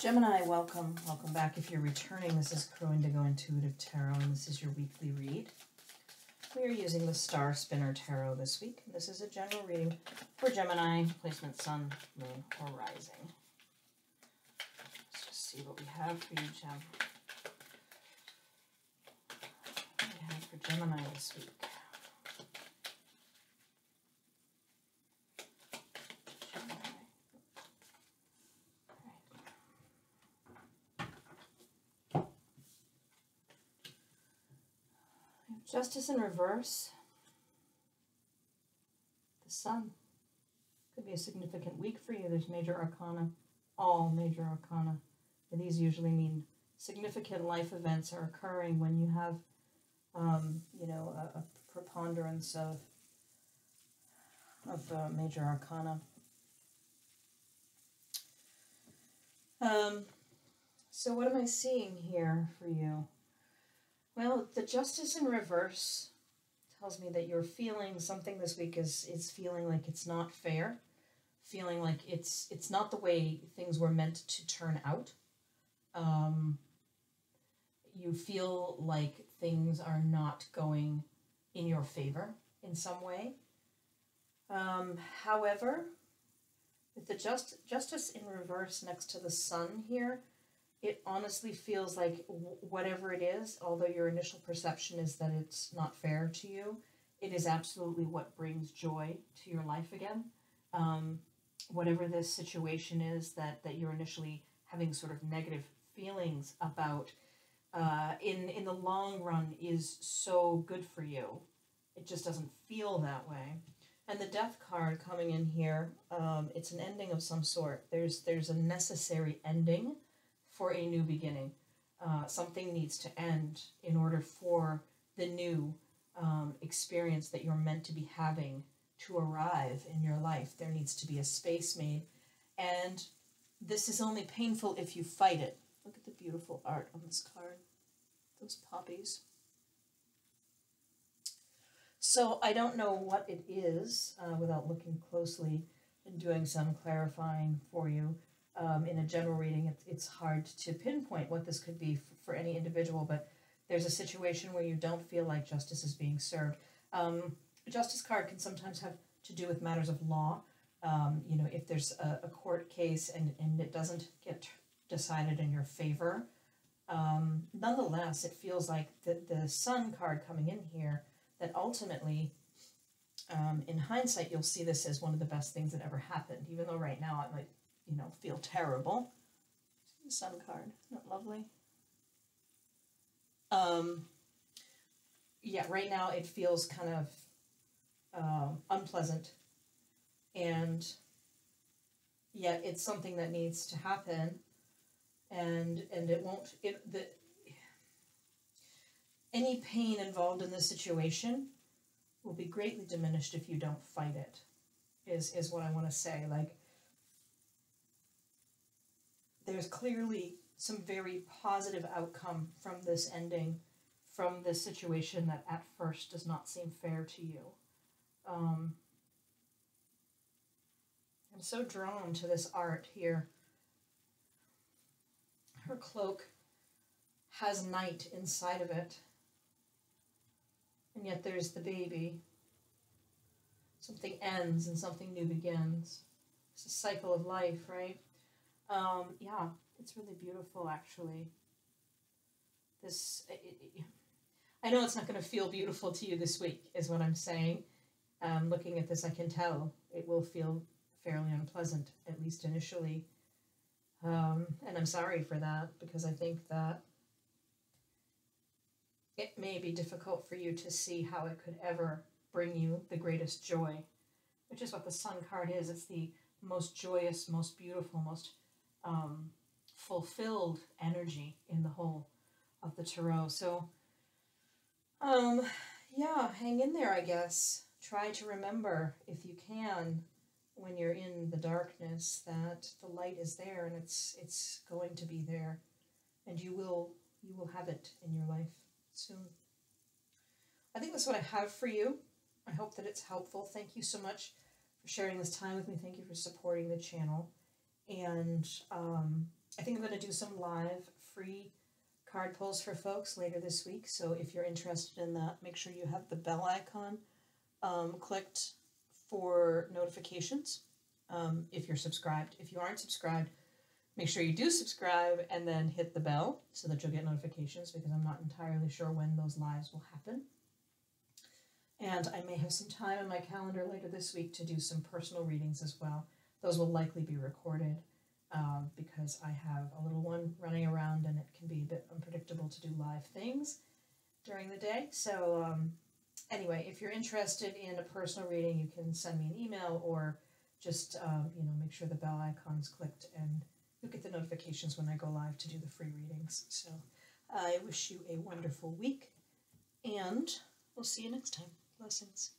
Gemini, welcome. Welcome back. If you're returning, this is Crow Indigo Intuitive Tarot, and this is your weekly read. We are using the Star Spinner Tarot this week. This is a general reading for Gemini, placement Sun, Moon, or Rising. Let's just see what we have for you, Gem. What do we have for Gemini this week? Justice in reverse. The Sun. Could be a significant week for you. There's major arcana, all major arcana. And these usually mean significant life events are occurring when you have, a preponderance of major arcana. So what am I seeing here for you? Well, the Justice in reverse tells me that you're feeling something this week is feeling like it's not fair, feeling like it's not the way things were meant to turn out. You feel like things are not going in your favor in some way. However, with the Justice in reverse next to the Sun here, it honestly feels like whatever it is, although your initial perception is that it's not fair to you, it is absolutely what brings joy to your life again. Whatever this situation is that you're initially having sort of negative feelings about, in the long run is so good for you. It just doesn't feel that way. And the Death card coming in here, it's an ending of some sort. There's a necessary ending for a new beginning. Something needs to end in order for the new experience that you're meant to be having to arrive in your life. There needs to be a space made, and this is only painful if you fight it. Look at the beautiful art on this card, those poppies. So I don't know what it is without looking closely and doing some clarifying for you. In a general reading, it's hard to pinpoint what this could be for any individual, but there's a situation where you don't feel like justice is being served. A justice card can sometimes have to do with matters of law. If there's a court case and it doesn't get decided in your favor, nonetheless, it feels like the Sun card coming in here, that ultimately, in hindsight, you'll see this as one of the best things that ever happened, even though right now it might feel terrible. The Sun card, isn't that lovely? Yeah, right now it feels kind of unpleasant, and yet it's something that needs to happen, and it won't. Any pain involved in this situation will be greatly diminished if you don't fight it. Is what I want to say. Like, there's clearly some very positive outcome from this ending, from this situation that at first does not seem fair to you. I'm so drawn to this art here. Her cloak has night inside of it, and yet there's the baby. Something ends and something new begins. It's a cycle of life, right? Yeah, it's really beautiful, actually. I know it's not going to feel beautiful to you this week, is what I'm saying. Looking at this, I can tell it will feel fairly unpleasant, at least initially. And I'm sorry for that, because I think that it may be difficult for you to see how it could ever bring you the greatest joy, which is what the Sun card is. It's the most joyous, most beautiful, most fulfilled energy in the whole of the tarot. So, yeah, hang in there, I guess. Try to remember, if you can, when you're in the darkness, that the light is there, and it's going to be there, and you will have it in your life soon. I think that's what I have for you. I hope that it's helpful. Thank you so much for sharing this time with me. Thank you for supporting the channel. And I think I'm going to do some live free card pulls for folks later this week. So if you're interested in that, make sure you have the bell icon clicked for notifications if you're subscribed. If you aren't subscribed, make sure you do subscribe and then hit the bell so that you'll get notifications, because I'm not entirely sure when those lives will happen. And I may have some time in my calendar later this week to do some personal readings as well. Those will likely be recorded because I have a little one running around and it can be a bit unpredictable to do live things during the day. So anyway, if you're interested in a personal reading, you can send me an email or just make sure the bell icon's clicked and you'll get the notifications when I go live to do the free readings. So I wish you a wonderful week, and we'll see you next time. Blessings.